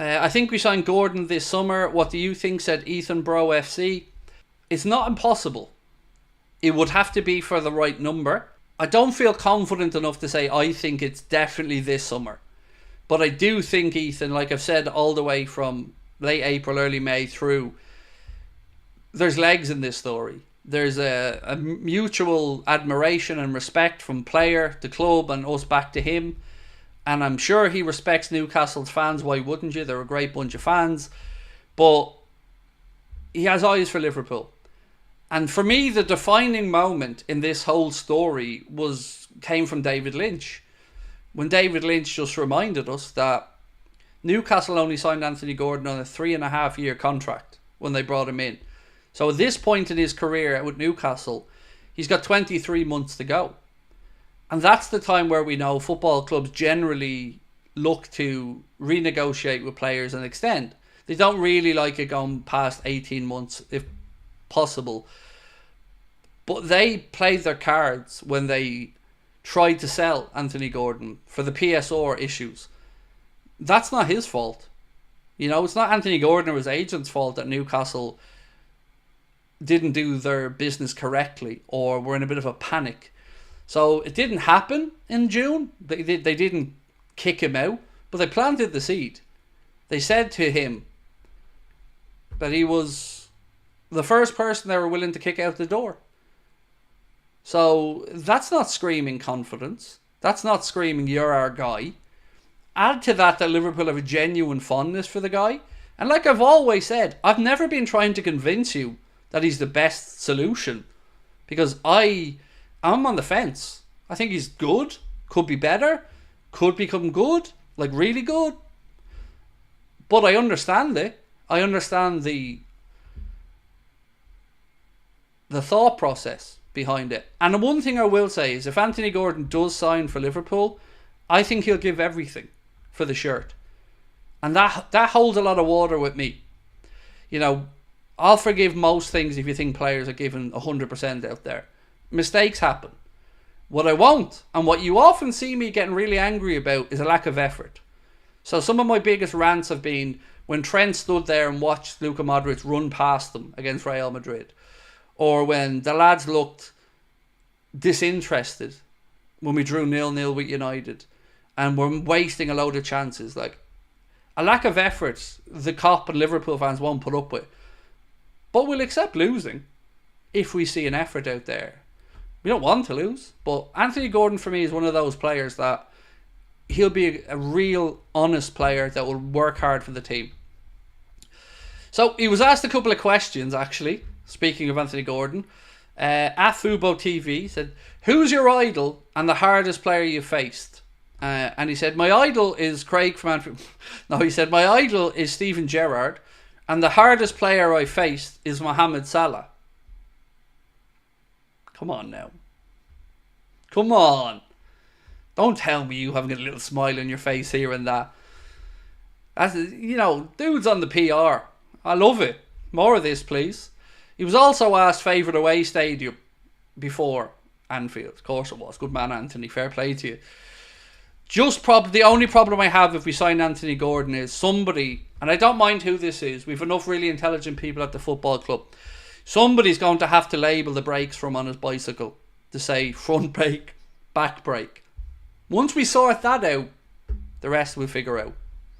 I think we signed Gordon this summer. What do you think? Said Ethan Bro FC. It's not impossible. It would have to be for the right number. I don't feel confident enough to say I think it's definitely this summer. But I do think, Ethan, like I've said all the way from late April, early May through, there's legs in this story. There's a mutual admiration and respect from player, the club, and us back to him. And I'm sure he respects Newcastle's fans. Why wouldn't you? They're a great bunch of fans. But he has eyes for Liverpool. And for me, the defining moment in this whole story came from David Lynch. When David Lynch just reminded us that Newcastle only signed Anthony Gordon on a 3.5-year contract when they brought him in. So at this point in his career with Newcastle, he's got 23 months to go. And that's the time where we know football clubs generally look to renegotiate with players and extend. They don't really like it going past 18 months if possible. But they played their cards when they tried to sell Anthony Gordon for the PSR issues. That's not his fault. You know, it's not Anthony Gordon or his agent's fault that Newcastle didn't do their business correctly or were in a bit of a panic. So it didn't happen in June. They didn't kick him out, but they planted the seed. They said to him that he was the first person they were willing to kick out the door. So that's not screaming confidence. That's not screaming you're our guy. Add to that Liverpool have a genuine fondness for the guy. And like I've always said, I've never been trying to convince you that he's the best solution. Because I'm on the fence. I think he's good. Could be better. Could become good. Like really good. But I understand it. I understand the thought process behind it. And the one thing I will say is if Anthony Gordon does sign for Liverpool, I think he'll give everything for the shirt. And that holds a lot of water with me. You know, I'll forgive most things if you think players are giving 100% out there. Mistakes happen. What I won't, and what you often see me getting really angry about, is a lack of effort. So some of my biggest rants have been when Trent stood there and watched Luka Modric run past them against Real Madrid. Or when the lads looked disinterested when we drew 0-0 with United and were wasting a load of chances. Like, a lack of effort the Kop and Liverpool fans won't put up with. But we'll accept losing if we see an effort out there. We don't want to lose, but Anthony Gordon for me is one of those players that he'll be a real honest player that will work hard for the team. So he was asked a couple of questions actually, speaking of Anthony Gordon. At Fubo TV said, who's your idol and the hardest player you've faced? And he said, my idol is Craig from Anfield. No, he said, my idol is Steven Gerrard and the hardest player I faced is Mohamed Salah. Come on now. Come on. Don't tell me you haven't got a little smile on your face here and that. That's, you know, dude's on the PR. I love it. More of this, please. He was also asked favourite away stadium before Anfield. Of course it was. Good man, Anthony. Fair play to you. The only problem I have if we sign Anthony Gordon is somebody, and I don't mind who this is, we've enough really intelligent people at the football club. Somebody's going to have to label the brakes from on his bicycle to say front brake, back brake. Once we sort that out, the rest we'll figure out.